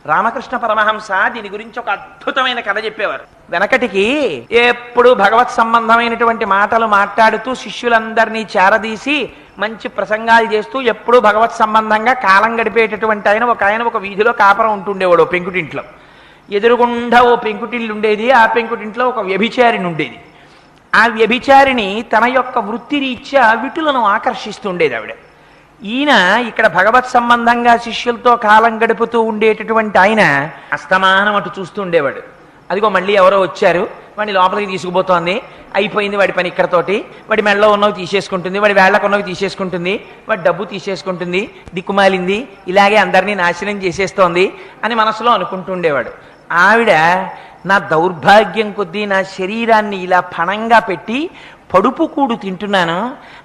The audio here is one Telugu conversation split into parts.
రామకృష్ణ పరమహంస దీని గురించి ఒక అద్భుతమైన కథ చెప్పేవారు. వెనకటికి ఎప్పుడు భగవత్ సంబంధమైనటువంటి మాటలు మాట్లాడుతూ శిష్యులందరినీ చేరదీసి మంచి ప్రసంగాలు చేస్తూ ఎప్పుడూ భగవత్ సంబంధంగా కాలం గడిపేటటువంటి ఆయన ఒక వీధిలో కాపురం ఉంటుండేవాడు ఓ పెంకుటింట్లో. ఎదురుగుండా ఓ పెంకుటిల్లు ఉండేది. ఆ పెంకుటింట్లో ఒక వ్యభిచారిణి ఉండేది. ఆ వ్యభిచారిణి తన యొక్క వృత్తి రీత్యా విటులను ఆకర్షిస్తుండేది ఆవిడ. ఈయన ఇక్కడ భగవత్ సంబంధంగా శిష్యులతో కాలం గడుపుతూ ఉండేటటువంటి ఆయన అస్తమానం అటు చూస్తూ ఉండేవాడు. అదిగో మళ్ళీ ఎవరో వచ్చారు, వాడిని లోపలికి తీసుకుపోతోంది, అయిపోయింది వాడి పని ఇక్కడతోటి, వాడి మెడలో ఉన్నవి తీసేసుకుంటుంది, వాడి వేళ్లకు ఉన్నవి తీసేసుకుంటుంది, వాడి డబ్బు తీసేసుకుంటుంది, దిక్కుమాలింది, ఇలాగే అందరినీ నాశనం చేసేస్తోంది అని మనసులో అనుకుంటూ ఉండేవాడు. ఆవిడ నా దౌర్భాగ్యం కొద్దీ నా శరీరాన్ని ఇలా పణంగా పెట్టి పడుపు కూడు తింటున్నాను,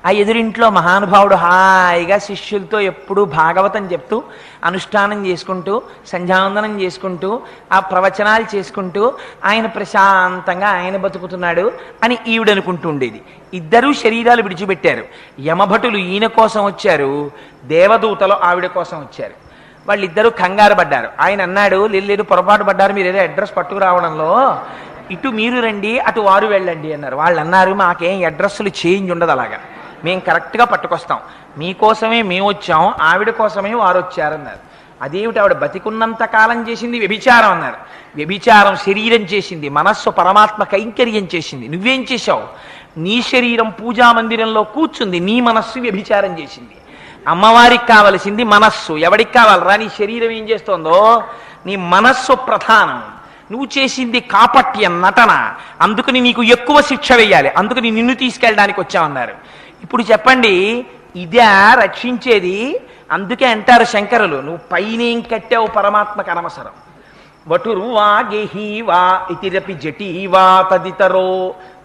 ఆ ఎదురింట్లో మహానుభావుడు హాయిగా శిష్యులతో ఎప్పుడూ భాగవతం చెప్తూ అనుష్ఠానం చేసుకుంటూ సంధ్యావందనం చేసుకుంటూ ఆ ప్రవచనాలు చేసుకుంటూ ఆయన ప్రశాంతంగా ఆయన బతుకుతున్నాడు అని ఈవిడ అనుకుంటూ ఉండేది. ఇద్దరూ శరీరాలు విడిచిపెట్టారు. యమభటులు ఈయన కోసం వచ్చారు, దేవదూతలు ఆవిడ కోసం వచ్చారు. వాళ్ళిద్దరూ కంగారు పడ్డారు. ఆయన అన్నాడు, లేదు పొరపాటు పడ్డారు, మీరు ఏదో అడ్రస్ పట్టుకురావడంలో, ఇటు మీరు రండి అటు వారు వెళ్ళండి అన్నారు. వాళ్ళు అన్నారు, మాకేం అడ్రస్లు చేంజ్ ఉండదు, అలాగా మేము కరెక్ట్గా పట్టుకొస్తాం, మీకోసమే మేము వచ్చాం, ఆవిడ కోసమే వారు వచ్చారన్నారు. అదేమిటి, ఆవిడ బతికున్నంత కాలం చేసింది వ్యభిచారం అన్నారు. వ్యభిచారం శరీరం చేసింది, మనస్సు పరమాత్మ కైంకర్యం చేసింది. నువ్వేం చేశావు? నీ శరీరం పూజా మందిరంలో కూర్చుంది, నీ మనస్సు వ్యభిచారం చేసింది. అమ్మవారికి కావలసింది మనస్సు, ఎవడికి కావాలరా? నీ శరీరం ఏం చేస్తోందో, నీ మనస్సు ప్రధానం. నువ్వు చేసింది కాపట్యం, నటన, అందుకని నీకు ఎక్కువ శిక్ష వేయాలి, అందుకని నిన్ను తీసుకెళ్ళడానికి వచ్చామన్నారు. ఇప్పుడు చెప్పండి, ఇదే రక్షించేది? అందుకే అంటారు శంకరులు, నువ్వు పైనేం కట్టావు పరమాత్మకు అనవసరం. వటుర్వా గేహీవా ఇతిరపి జటీవా తదితరో.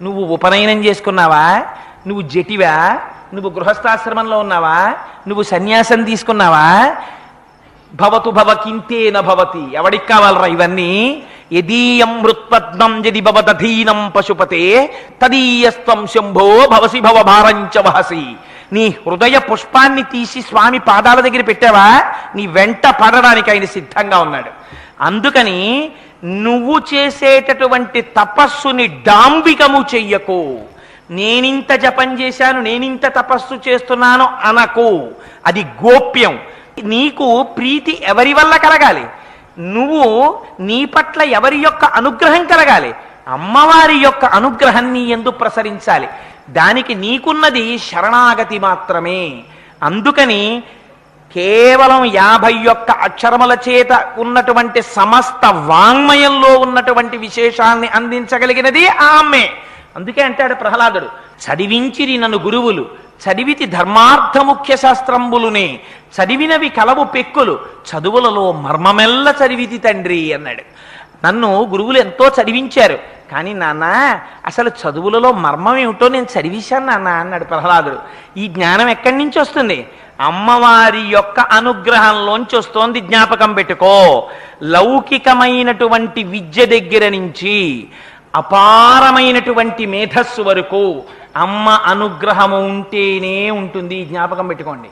నువ్వు ఉపనయనం చేసుకున్నావా? నువ్వు జటివా? నువ్వు గృహస్థాశ్రమంలో ఉన్నావా? నువ్వు సన్యాసం తీసుకున్నావా? భవతు భవకింతేన భవతి. ఎవడికి కావాలరా ఇవన్నీ? యదీయం మృత్పద్మం యది భవదధీనం పశుపతే తదీయస్త్వం శంభో భవసి భవభారంచ వహసి. నీ హృదయ పుష్పాన్ని తీసి స్వామి పాదాల దగ్గర పెట్టావా, నీ వెంట పడడానికి ఆయన సిద్ధంగా ఉన్నాడు. అందుకని నువ్వు చేసేటటువంటి తపస్సుని డాంబికము చెయ్యకు. నేనింత జపం చేశాను, నేనింత తపస్సు చేస్తున్నాను అనకు. అది గోప్యం. నీకు ప్రీతి ఎవరి వల్ల కలగాలి? నువ్వు నీ పట్ల ఎవరి యొక్క అనుగ్రహం కలగాలి? అమ్మవారి యొక్క అనుగ్రహం నీ యందు ప్రసరించాలి. దానికి నీకున్నది శరణాగతి మాత్రమే. అందుకని కేవలం 51 అక్షరముల చేత ఉన్నటువంటి సమస్త వాంగ్మయంలో ఉన్నటువంటి విశేషాన్ని అందించగలిగినది ఆ అమ్మే. అందుకే అంటాడు ప్రహ్లాదుడు, చదివించిరి నన్ను గురువులు, చదివితి ధర్మార్థ ముఖ్య శాస్త్రంబులునే, చదివినవి కలవు పెక్కులు, చదువులలో మర్మమెల్ల చదివితి తండ్రి అన్నాడు. నన్ను గురువులు ఎంతో చదివించారు, కానీ నాన్న అసలు చదువులలో మర్మం ఏమిటో నేను చదివిశాను నాన్న అన్నాడు ప్రహ్లాదుడు. ఈ జ్ఞానం ఎక్కడి నుంచి వస్తుంది? అమ్మవారి యొక్క అనుగ్రహంలోంచి వస్తోంది, జ్ఞాపకం పెట్టుకో. లౌకికమైనటువంటి విద్య దగ్గర నుంచి అపారమైనటువంటి మేధస్సు వరకు అమ్మ అనుగ్రహము ఉంటేనే ఉంటుంది, జ్ఞాపకం పెట్టుకోండి.